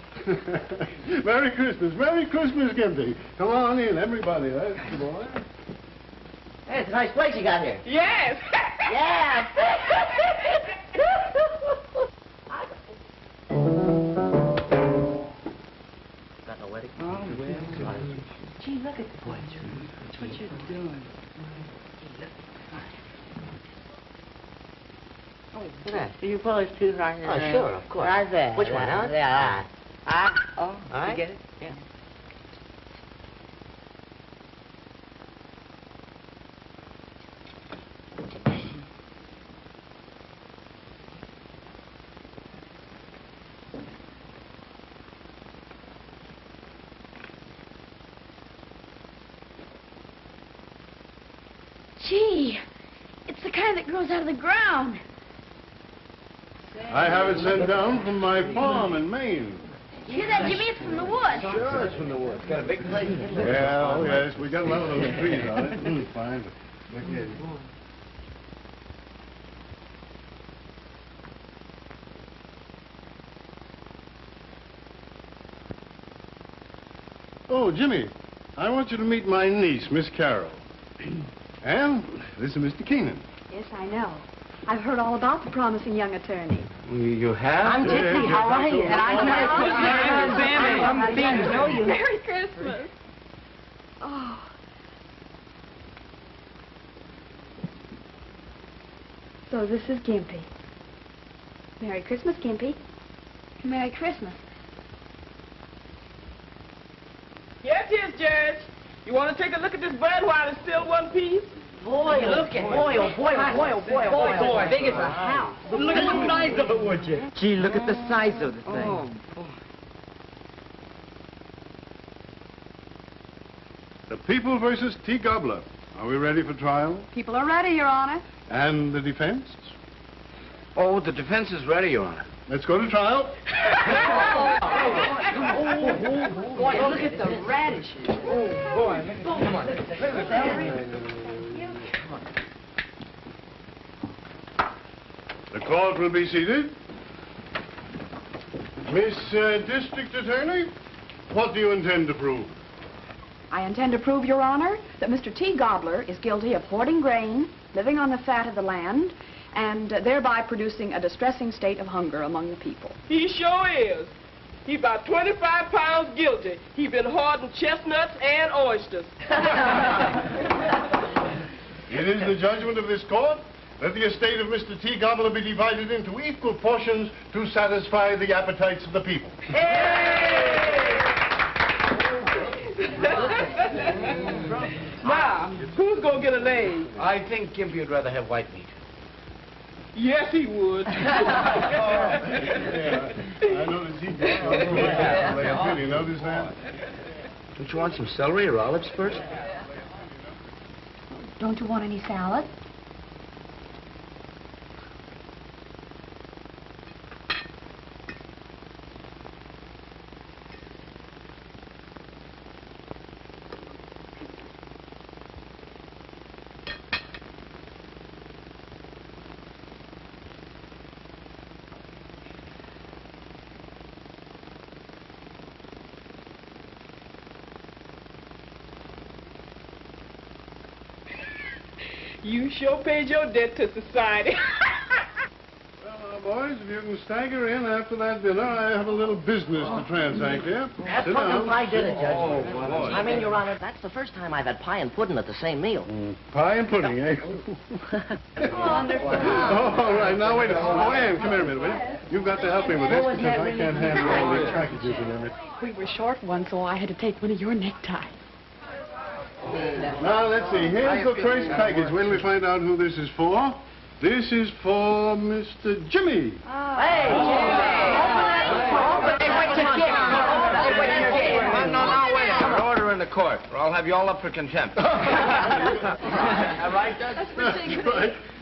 Merry Christmas. Merry Christmas, Gimpy. Come on in, everybody. That's the boy. Hey, it's a nice place you got here. Yes. Yeah. Got no wedding? Oh, well. Gee, look at the boy. That's what you're doing. Yeah. You pull his tooth right there. Oh, sure, of course. Right there. Which one? Huh? Yeah. Oh, All right. you get it? Yeah. Gee, it's the kind that grows out of the ground. I have it sent down from my farm in Maine. You hear that, Jimmy? It's from the woods. Sure, it's from the woods. Got a big place. Yeah, oh yes, we got a lot of those trees on it. Fine. Look at it. Oh, Jimmy, I want you to meet my niece, Miss Carroll. And this is Mr. Keenan. Yes, I know. I've heard all about the promising young attorney. You have? I'm Gimpy. How are you? And I'm Mary. Merry Christmas. Oh. So this is Gimpy. Merry Christmas, Gimpy. Merry Christmas. Yes, yes, Judge. You want to take a look at this bird while it's still one piece? Boy, look at boy, oh boy, oh boy, oh boy, oh boy. As big as a house. Look at the size of it, would you? Gee, look at the size of the thing. Oh, boy. The People versus T. Gobbler. Are we ready for trial? People are ready, Your Honor. And the defense? Oh, the defense is ready, Your Honor. Let's go to trial. Boy, look at the radishes. Oh, boy. Come on. The court will be seated. Miss District Attorney, what do you intend to prove? I intend to prove, Your Honor, that Mr. T. Gobbler is guilty of hoarding grain, living on the fat of the land, and thereby producing a distressing state of hunger among the people. He sure is. He's about 25 pounds guilty. He's been hoarding chestnuts and oysters. It is the judgment of this court that the estate of Mr. T. Gobbler be divided into equal portions to satisfy the appetites of the people. Now, who's going to get a leg? I think Gimpy would rather have white meat. Yes, he would. Yeah, I noticed he did. Did you notice that? Don't you want some celery or olives first? Don't you want any salad? You sure paid your debt to society. Well, boys, if you can stagger in after that dinner, I have a little business to transact here. That's Sit fucking down. pie dinner, Judge. Oh, boy. I mean, Your Honor, that's the first time I've had pie and pudding at the same meal. Pie and pudding, eh? Wonderful. Oh, all right. Now, wait a minute. Oh, Ann, come here a minute, will you? You've got to help me with this because I can't handle all these packages and everything. We were short one, so I had to take one of your neckties. Now, let's see. Here's the first package. When we find out who this is for. This is for Mr. Jimmy. Hey, Jimmy! Open it! Open it! What you get? What you get? court, or I'll have you all up for contempt. All right, Doug? That's for Jigsy.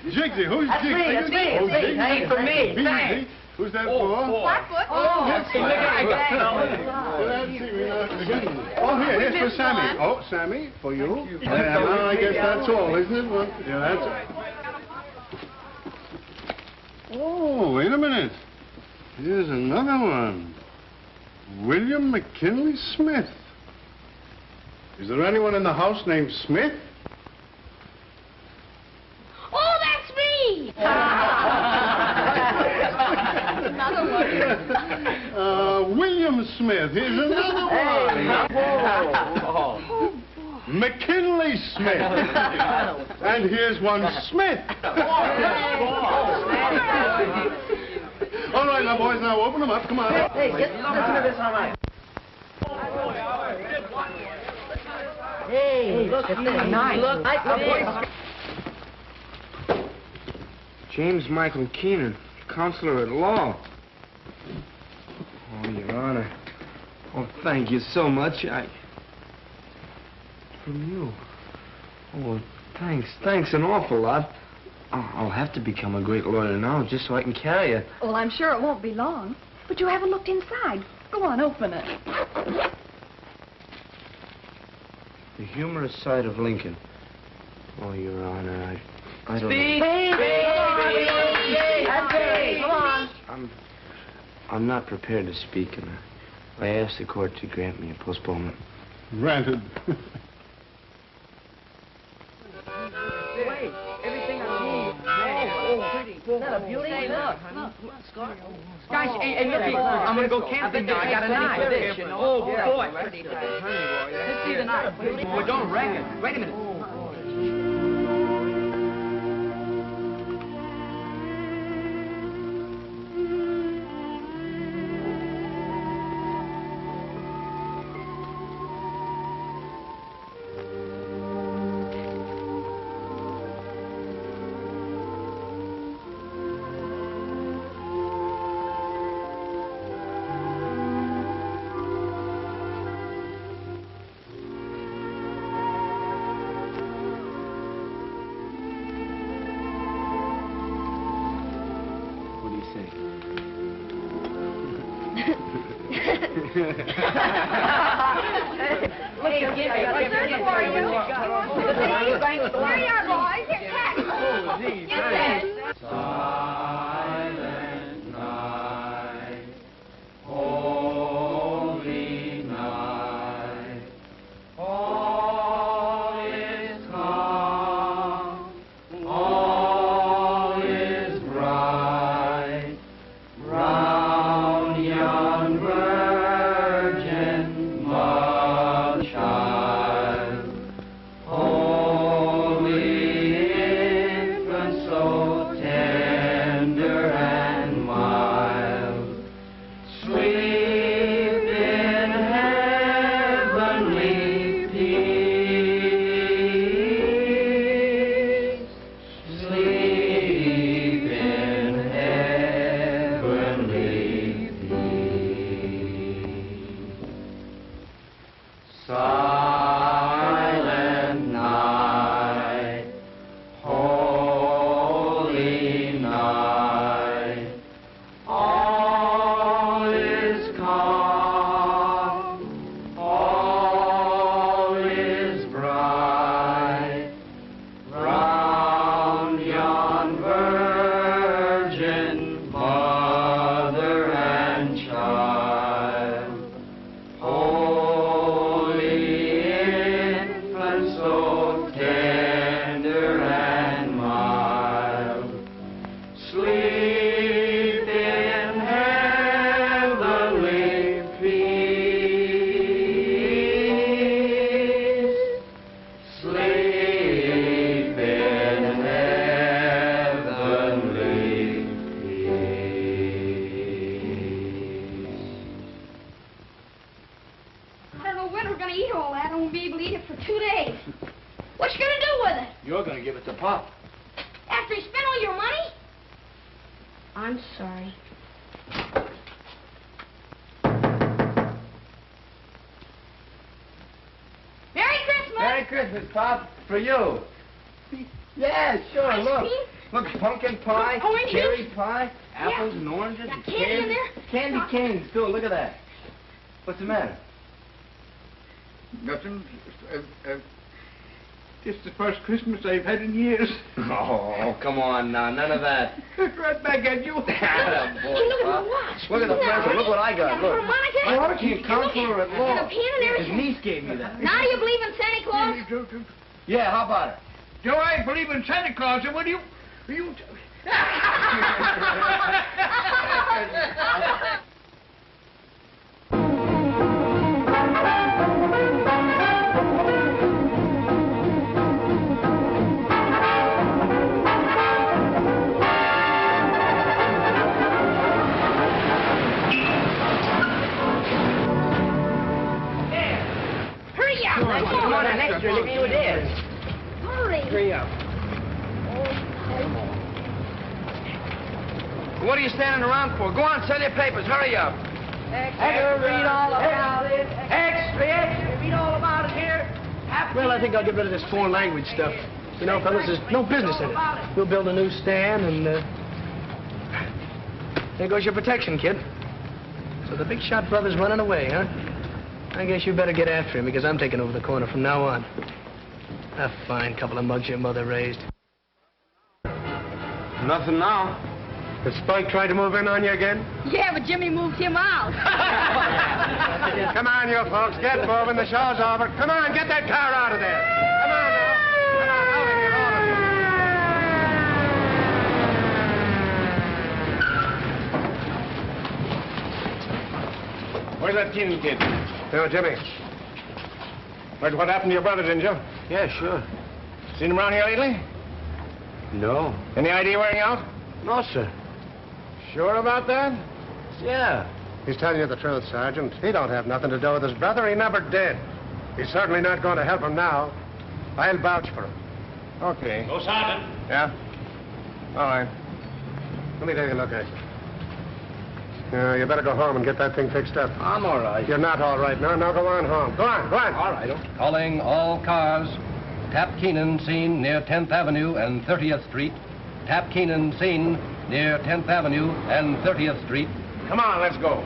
Jigsy, who's That's Jigsy? me, that's me. Oh, It's me. Jigsy. Hey, for me. Jigsy. Thanks. Who's that for? Blackfoot. Yes, Look at Oh, here's for Sammy. Oh, Sammy, for you. Now, I guess that's all, isn't it? Well, yeah, that's it. Oh, wait a minute. Here's another one. William McKinley Smith. Is there anyone in the house named Smith? Oh, that's me! Another one. William Smith. Here's another one. McKinley Smith. And here's one Smith. All right, now, boys, now open them up. Come on. Hey, listen to this, all right. Hey, look at this. Nice. Look at this. James Michael Keenan, counselor at law. Oh, Your Honor. Oh, thank you so much. From you. Oh, thanks. Thanks an awful lot. I'll have to become a great lawyer now just so I can carry it. Well, I'm sure it won't be long. But you haven't looked inside. Go on, open it. The humorous side of Lincoln. Oh, Your Honor, I don't Speak! Hey, come on. I'm not prepared to speak, and I asked the court to grant me a postponement. Granted. Wait, everything I need. Oh, pretty. Isn't that a beauty? Hey, look. Guys, hey, look, I'm gonna go camping now. I got a knife. Oh, boy. Let's see the knife. Well, don't wreck it. Wait a minute. Mary Christmas, Pop, for you. Yeah, sure, Ice look. cream? Look, pumpkin pie, Oranges? cherry pie, apples and oranges Got and candy in there? Candy canes, too. Look at that. What's the matter? Nothing. It's the first Christmas I've had in years. Oh, come on now. None of that. Right back at you. Atta boy, Hey, look at Pop. my watch. Look at the present. Look what I got. Look. Harmonica? Harmonica can't count for her at And a all. pen and His everything. niece gave me that. Now do you believe in Santa Claus? Yeah, how about it? Do I believe in Santa Claus? And what do you... Hurry up. Come on, an extra. Look who it is. Hurry. Hurry up. What are you standing around for? Go on, sell your papers. Hurry up. Extra, read all about it. Extra, read all about it here. Well, I think I'll get rid of this foreign language stuff. You know, fellas, there's no business in it. We'll build a newsstand and, there goes your protection, kid. So the big shot brother's running away, huh? I guess you better get after him because I'm taking over the corner from now on. A fine couple of mugs your mother raised. Nothing now. Did Spike try to move in on you again? Yeah, but Jimmy moved him out. Come on, you folks, get moving. The show's over. Come on, get that car out of there. Come on now. Come on, out of here, all of you. Where's that Keenan kid? No, Jimmy. Heard what happened to your brother, didn't you? Yeah, sure. Seen him around here lately? No. Any idea where he out? No, sir. Sure about that? Yeah. He's telling you the truth, Sergeant. He don't have nothing to do with his brother. He never did. He's certainly not going to help him now. I'll vouch for him. Okay. Go, Sergeant. Yeah? All right. Let me take a look at you. You better go home and get that thing fixed up. I'm all right. You're not all right. No, go on home. Go on, go on. All right. Calling all cars. Tap Keenan seen near 10th Avenue and 30th Street. Tap Keenan seen near 10th Avenue and 30th Street. Come on, let's go.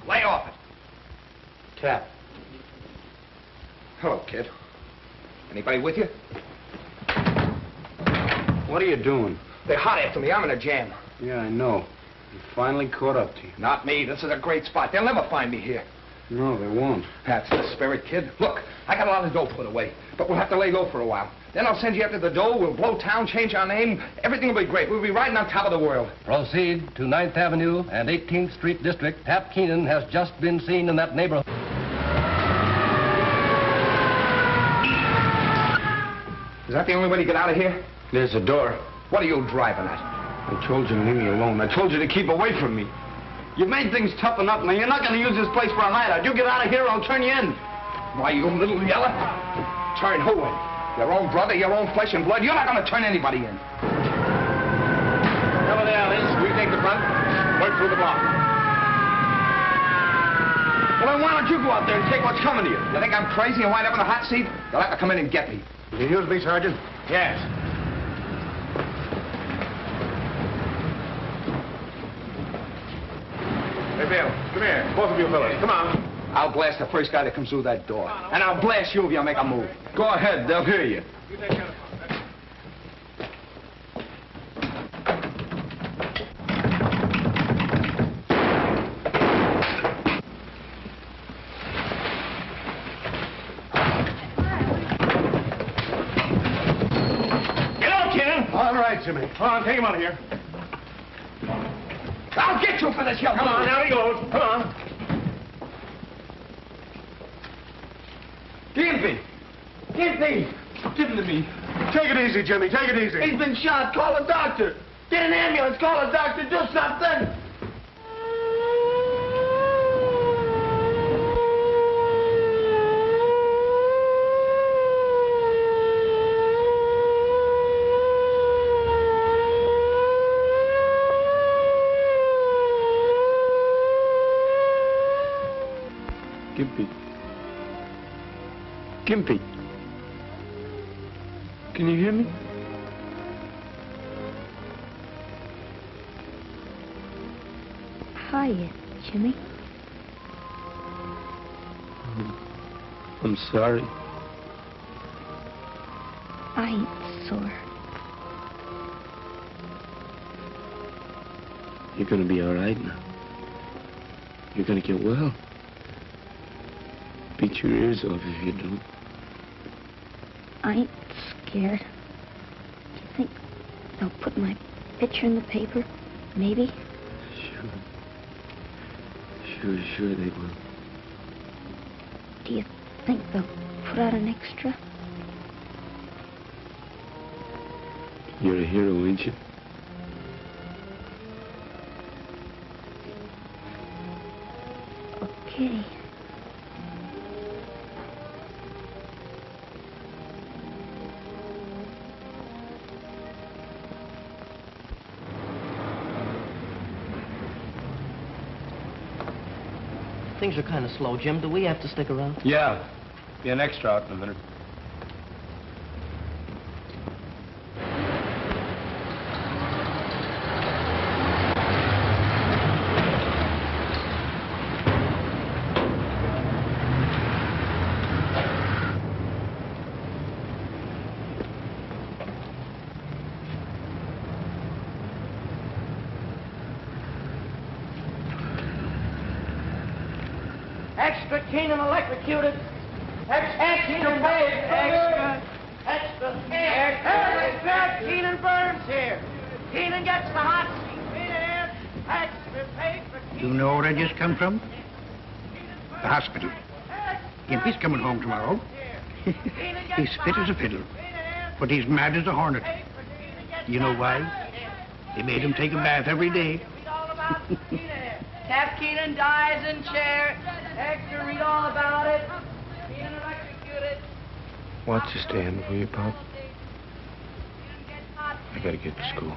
Lay off it. Tap. Hello, kid. Anybody with you? What are you doing? They're hot after me. I'm in a jam. Yeah, I know. He finally caught up to you. Not me. This is a great spot. They'll never find me here. No, they won't. That's the spirit, kid. Look, I got a lot of dough put away, but we'll have to lay low for a while. Then I'll send you after the dough. We'll blow town, change our name. Everything will be great. We'll be riding on top of the world. Proceed to 9th Avenue and 18th Street District. Tap Keenan has just been seen in that neighborhood. Is that the only way to get out of here? There's a door. What are you driving at? I told you to leave me alone. I told you to keep away from me. You've made things tough enough, man. You're not going to use this place for a hideout. You get out of here, I'll turn you in. Why, you little yeller? Turn who in? Your own brother, your own flesh and blood? You're not going to turn anybody in. Cover the alleys. We take the front. Work through the block. Well, then why don't you go out there and take what's coming to you? You think I'm crazy and wind up in a hot seat? You'll have to come in and get me. You use me, Sergeant? Yes. Hey, Bill, come here. Both of you fellas, come on. I'll blast the first guy that comes through that door. And I'll blast you if you make a move. Go ahead, they'll hear you. You take care of it. Get out, Ken. All right, Jimmy. Come on, take him out of here. I'll get you for this, you Come on, now he goes. Come on. Gimpy! Gimpy! Give him to me. Take it easy, Jimmy. Take it easy. He's been shot. Call a doctor. Get an ambulance. Call a doctor. Do something. Gimpy. Gimpy. Can you hear me? Hiya, Jimmy. I'm sorry. I ain't sore. You're gonna be all right now. You're gonna get well. Beat your ears off if you don't. I ain't scared. Do you think they'll put my picture in the paper? Maybe? Sure they will. Do you think they'll put out an extra? You're a hero, ain't you? Okay. Things are kind of slow, Jim. Do we have to stick around? Yeah. Be an extra out in a minute. Extra Keenan electrocuted. Extra Keenan burns. Extra Keenan burns here. Keenan gets the hot seat. Keenan extra pay for Keenan. You know where I just come from? The hospital. Gimpy's coming home tomorrow. He's fit as a fiddle, but he's mad as a hornet. You know why? They made him take a bath every day. Cap Keenan dies in chair. Hector, read all about it. Keenan electrocuted. Watch your stand, will you, Pop? I gotta get to school.